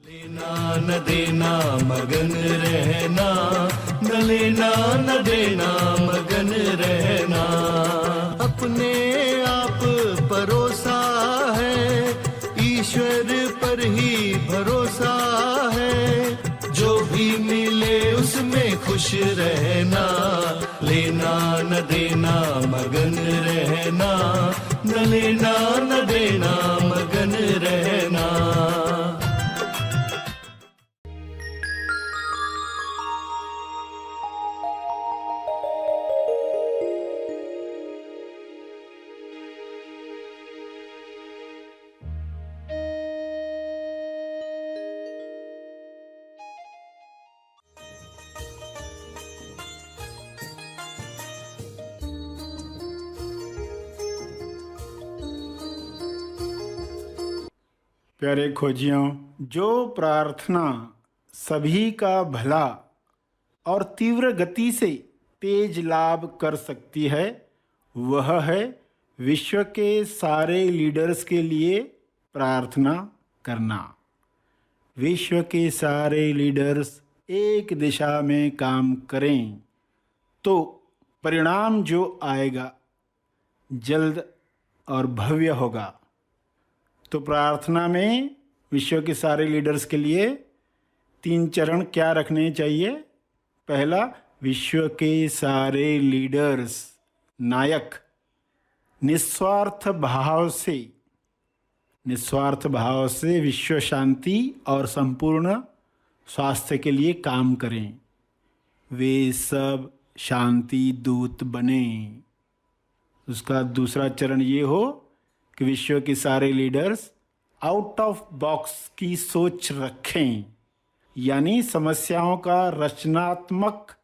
लेना न देना मगन रहना, न लेना न देना मगन रहना। अपने आप परोसा है, ईश्वर पर ही भरोसा है। जो भी मिले उसमें खुश रहना, लेना न देना मगन रहना, न लेना न देना मगन रहना। प्यारे खोजियों, जो प्रार्थना सभी का भला और तीव्र गति से तेज लाभ कर सकती है, वह है विश्व के सारे लीडर्स के लिए प्रार्थना करना। विश्व के सारे लीडर्स एक दिशा में काम करें तो परिणाम जो आएगा जल्द और भव्य होगा। तो प्रार्थना में विश्व के सारे लीडर्स के लिए 3 चरण क्या रखने चाहिए? पहला, विश्व के सारे लीडर्स नायक निस्वार्थ भाव से विश्व शांति और संपूर्ण स्वास्थ्य के लिए काम करें। वे सब शांति दूत बने। उसका दूसरा चरण ये हो कि विश्व के सारे लीडर्स आउट ऑफ बॉक्स की सोच रखें, यानी समस्याओं का रचनात्मक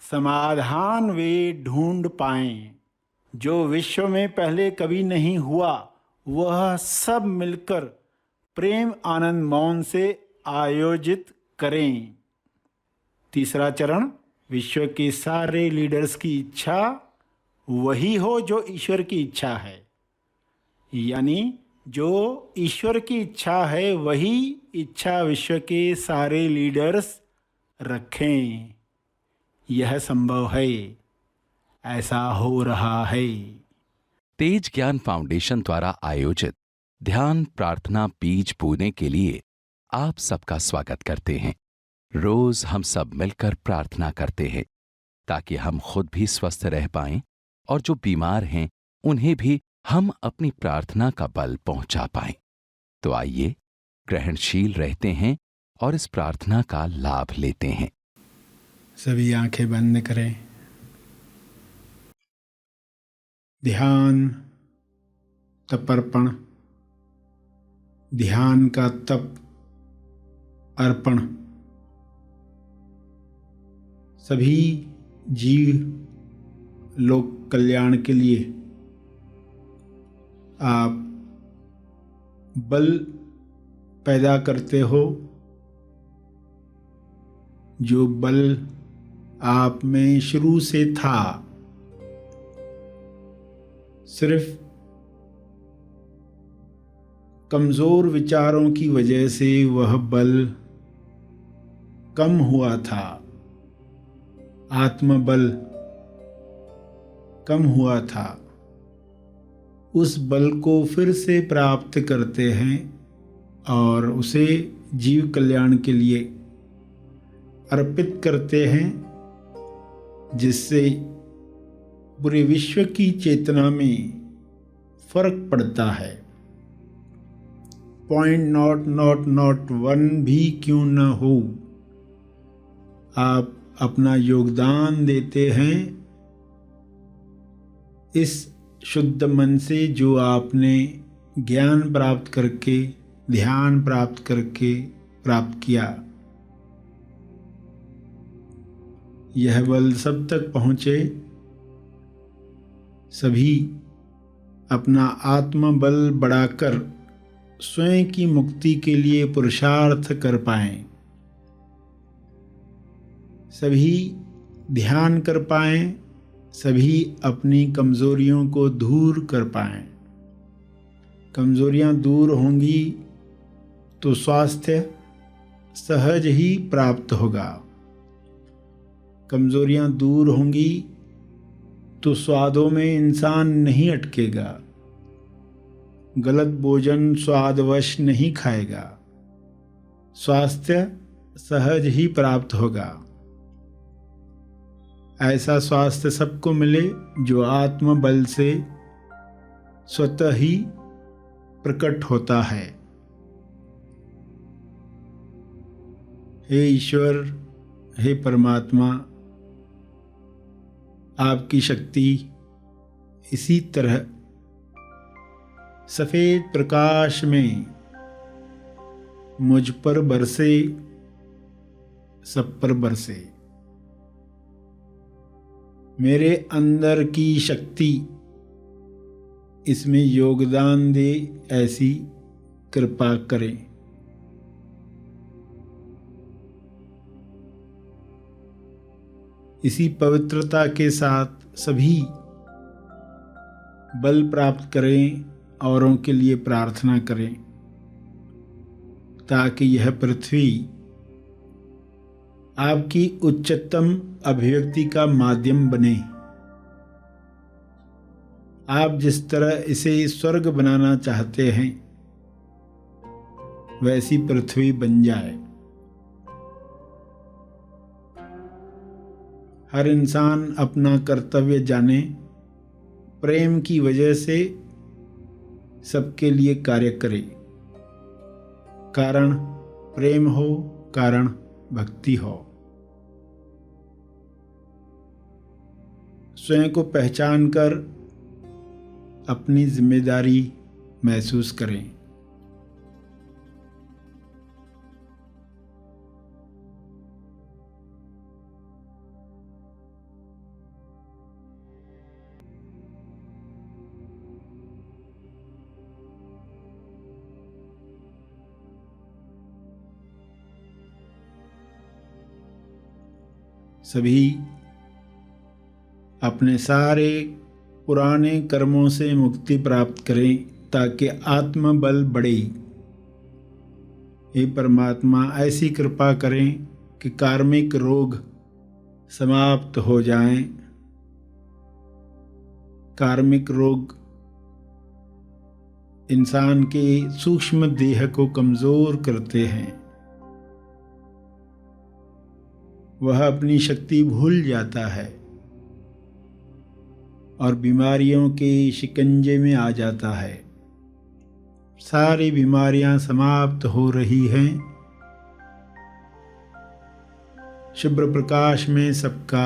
समाधान वे ढूंढ पाएं। जो विश्व में पहले कभी नहीं हुआ, वह सब मिलकर प्रेम आनंद मौन से आयोजित करें। तीसरा चरण, विश्व के सारे लीडर्स की इच्छा वही हो जो ईश्वर की इच्छा है, यानी जो ईश्वर की इच्छा है वही इच्छा विश्व के सारे लीडर्स रखें। यह संभव है, ऐसा हो रहा है। तेज ज्ञान फाउंडेशन द्वारा आयोजित ध्यान प्रार्थना बीज बोने के लिए आप सबका स्वागत करते हैं। रोज हम सब मिलकर प्रार्थना करते हैं ताकि हम खुद भी स्वस्थ रह पाएं और जो बीमार हैं उन्हें भी हम अपनी प्रार्थना का बल पहुंचा पाएं। तो आइए ग्रहणशील रहते हैं और इस प्रार्थना का लाभ लेते हैं। सभी आंखें बंद करें। ध्यान तपर्पण, ध्यान का तप अर्पण। सभी जीव लोक कल्याण के लिए आप बल पैदा करते हो। जो बल आप में शुरू से था, सिर्फ कमजोर विचारों की वजह से वह बल कम हुआ था, आत्मबल कम हुआ था। उस बल को फिर से प्राप्त करते हैं और उसे जीव कल्याण के लिए अर्पित करते हैं, जिससे पूरे विश्व की चेतना में फर्क पड़ता है। .00001 भी क्यों न हो, आप अपना योगदान देते हैं इस शुद्ध मन से, जो आपने ज्ञान प्राप्त करके, ध्यान प्राप्त करके प्राप्त किया। यह बल सब तक पहुँचे। सभी अपना आत्मबल बढ़ाकर स्वयं की मुक्ति के लिए पुरुषार्थ कर पाएं। सभी ध्यान कर पाएं, सभी अपनी कमजोरियों को दूर कर पाएं। कमजोरियां दूर होंगी तो स्वास्थ्य सहज ही प्राप्त होगा। कमजोरियां दूर होंगी तो स्वादों में इंसान नहीं अटकेगा। गलत भोजन स्वादवश नहीं खाएगा। स्वास्थ्य सहज ही प्राप्त होगा। ऐसा स्वास्थ्य सबको मिले जो आत्मबल से स्वतः ही प्रकट होता है। हे ईश्वर, हे परमात्मा, आपकी शक्ति इसी तरह सफेद प्रकाश में मुझ पर बरसे, सब पर बरसे। मेरे अंदर की शक्ति इसमें योगदान दे, ऐसी कृपा करें। इसी पवित्रता के साथ सभी बल प्राप्त करें, औरों के लिए प्रार्थना करें, ताकि यह पृथ्वी आपकी उच्चतम अभिव्यक्ति का माध्यम बने। आप जिस तरह इसे स्वर्ग बनाना चाहते हैं, वैसी पृथ्वी बन जाए। हर इंसान अपना कर्तव्य जाने, प्रेम की वजह से सबके लिए कार्य करे। कारण प्रेम हो, कारण भक्ति हो। स्वयं को पहचान कर अपनी जिम्मेदारी महसूस करें। सभी अपने सारे पुराने कर्मों से मुक्ति प्राप्त करें, ताकि आत्मबल बढ़े। हे परमात्मा, ऐसी कृपा करें कि कार्मिक रोग समाप्त हो जाएं। कार्मिक रोग इंसान के सूक्ष्म देह को कमजोर करते हैं। वह अपनी शक्ति भूल जाता है और बीमारियों के शिकंजे में आ जाता है। सारी बीमारियां समाप्त हो रही हैं। शुभ्र प्रकाश में सबका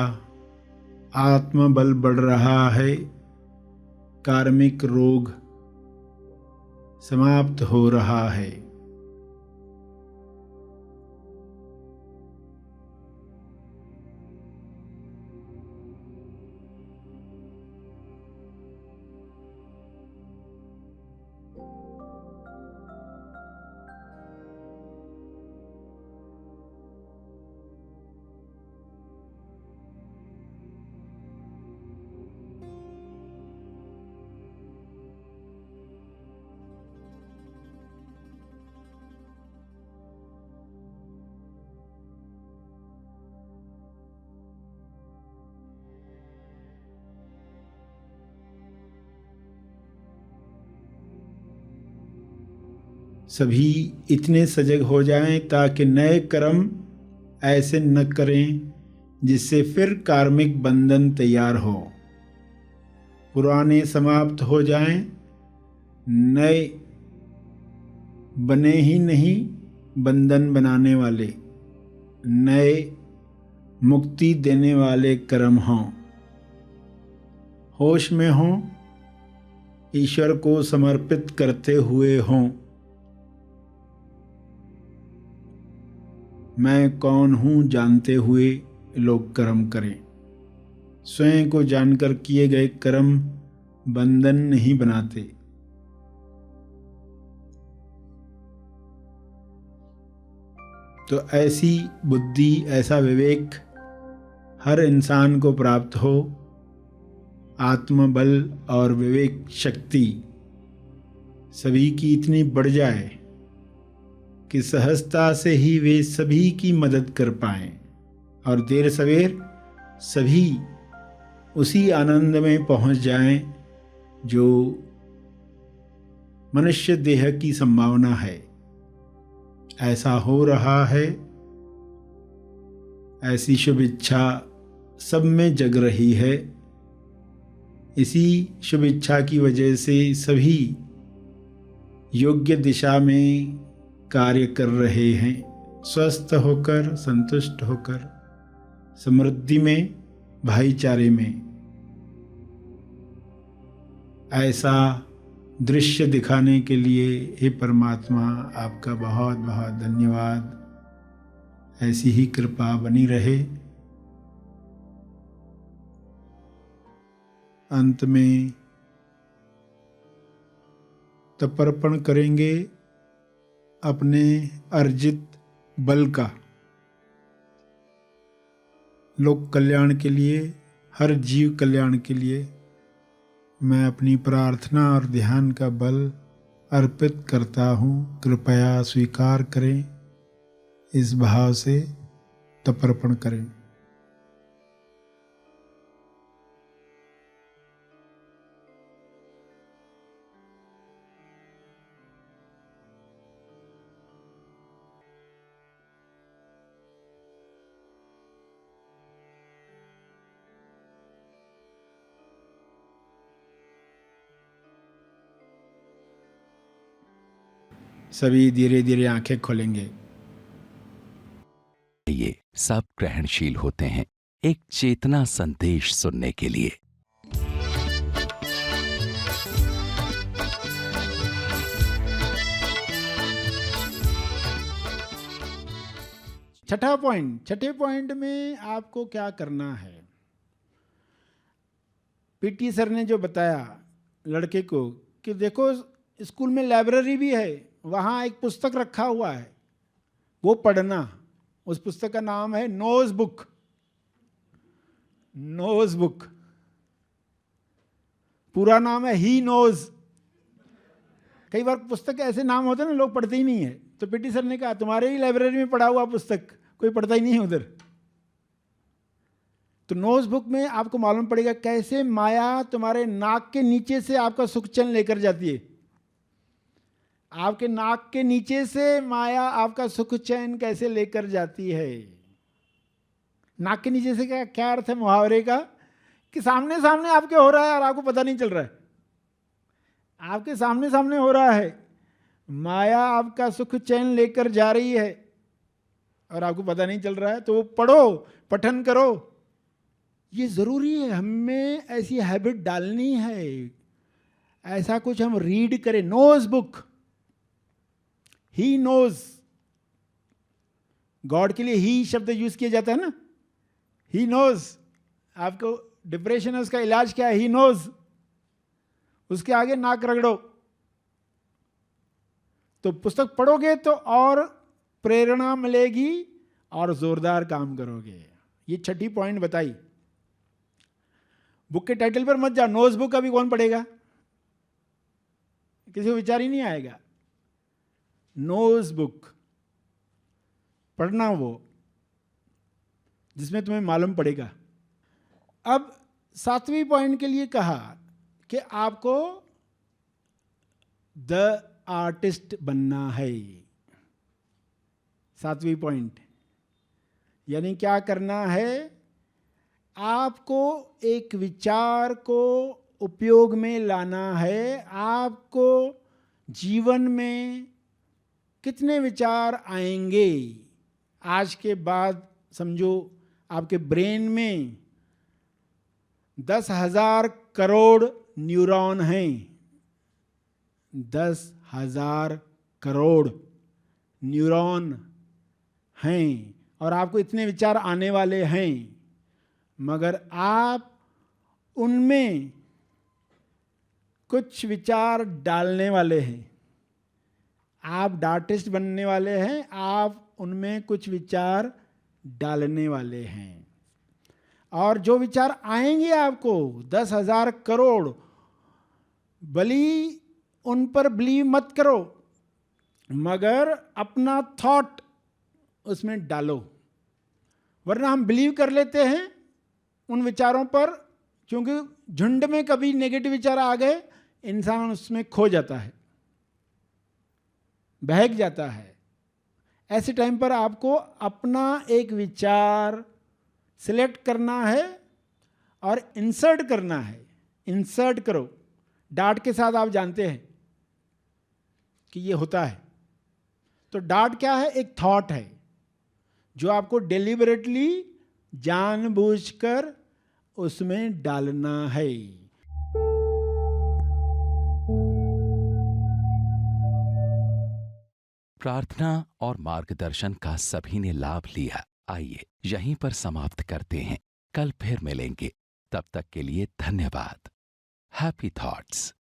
आत्मबल बढ़ रहा है। कार्मिक रोग समाप्त हो रहा है। सभी इतने सजग हो जाएं ताकि नए कर्म ऐसे न करें जिससे फिर कार्मिक बंधन तैयार हो। पुराने समाप्त हो जाएं, नए बने ही नहीं बंधन बनाने वाले, नए मुक्ति देने वाले कर्म हों। होश में हों, ईश्वर को समर्पित करते हुए हों। मैं कौन हूँ जानते हुए लोग कर्म करें। स्वयं को जानकर किए गए कर्म बंधन नहीं बनाते। तो ऐसी बुद्धि, ऐसा विवेक हर इंसान को प्राप्त हो। आत्मबल और विवेक शक्ति सभी की इतनी बढ़ जाए कि सहजता से ही वे सभी की मदद कर पाएं और देर सवेर सभी उसी आनंद में पहुंच जाएं जो मनुष्य देह की संभावना है। ऐसा हो रहा है, ऐसी शुभ इच्छा सब में जग रही है। इसी शुभ इच्छा की वजह से सभी योग्य दिशा में कार्य कर रहे हैं, स्वस्थ होकर, संतुष्ट होकर, समृद्धि में, भाईचारे में। ऐसा दृश्य दिखाने के लिए हे परमात्मा आपका बहुत बहुत धन्यवाद। ऐसी ही कृपा बनी रहे। अंत में तर्पण करेंगे अपने अर्जित बल का, लोक कल्याण के लिए, हर जीव कल्याण के लिए मैं अपनी प्रार्थना और ध्यान का बल अर्पित करता हूँ। कृपया स्वीकार करें, इस भाव से तर्पण करें। सभी धीरे धीरे आंखें खोलेंगे। ये सब ग्रहणशील होते हैं एक चेतना संदेश सुनने के लिए। छठे पॉइंट में आपको क्या करना है। पीटी सर ने जो बताया लड़के को कि देखो स्कूल में लाइब्रेरी भी है, वहाँ एक पुस्तक रखा हुआ है, वो पढ़ना। उस पुस्तक का नाम है नोज बुक। नोज बुक पूरा नाम है ही नोज। कई बार पुस्तक ऐसे नाम होते हैं ना, लोग पढ़ते ही नहीं है। तो पीटी सर ने कहा तुम्हारे ही लाइब्रेरी में पढ़ा हुआ पुस्तक कोई पढ़ता ही नहीं है उधर। तो नोज बुक में आपको मालूम पड़ेगा कैसे माया तुम्हारे नाक के नीचे से आपका सुख चैन लेकर जाती है। आपके नाक के नीचे से माया आपका सुख चैन कैसे लेकर जाती है। नाक के नीचे से क्या अर्थ है मुहावरे का? कि सामने सामने आपके हो रहा है और आपको पता नहीं चल रहा है। आपके सामने सामने हो रहा है, माया आपका सुख चैन लेकर जा रही है और आपको पता नहीं चल रहा है। तो वो पढ़ो, पठन करो। ये जरूरी है, हमें ऐसी हैबिट डालनी है, ऐसा कुछ हम रीड करें। नोज बुक, ही नोज। गॉड के लिए ही शब्द यूज किया जाता है ना, ही नोज। आपको डिप्रेशन है, उसका इलाज क्या है? ही नोज। उसके आगे नाक रगड़ो। तो पुस्तक पढ़ोगे तो और प्रेरणा मिलेगी और जोरदार काम करोगे। ये छठी पॉइंट बताई। बुक के टाइटल पर मत जाओ। नोज बुक अभी कौन पढ़ेगा? किसी को विचार ही नहीं आएगा। नोज बुक पढ़ना, वो जिसमें तुम्हें मालूम पड़ेगा। अब 7वीं पॉइंट के लिए कहा कि आपको द आर्टिस्ट बनना है। 7वीं पॉइंट यानी क्या करना है? आपको एक विचार को उपयोग में लाना है। आपको जीवन में कितने विचार आएंगे? आज के बाद समझो आपके ब्रेन में 10,000 करोड़ न्यूरॉन हैं। 10,000 करोड़ न्यूरॉन हैं और आपको इतने विचार आने वाले हैं, मगर आप उनमें कुछ विचार डालने वाले हैं। आप आर्टिस्ट बनने वाले हैं, आप उनमें कुछ विचार डालने वाले हैं। और जो विचार आएंगे आपको 10,000 करोड़, भली उन पर बिलीव मत करो। मगर अपना थॉट उसमें डालो, वरना हम बिलीव कर लेते हैं उन विचारों पर, क्योंकि झुंड में कभी नेगेटिव विचार आ गए, इंसान उसमें खो जाता है, बहक जाता है। ऐसे टाइम पर आपको अपना एक विचार सिलेक्ट करना है और इंसर्ट करना है। इंसर्ट करो, डार्ट के साथ आप जानते हैं कि ये होता है। तो डार्ट क्या है? एक थॉट है जो आपको डेलिबरेटली जानबूझकर उसमें डालना है। प्रार्थना और मार्गदर्शन का सभी ने लाभ लिया। आइए यहीं पर समाप्त करते हैं, कल फिर मिलेंगे। तब तक के लिए धन्यवाद। Happy thoughts.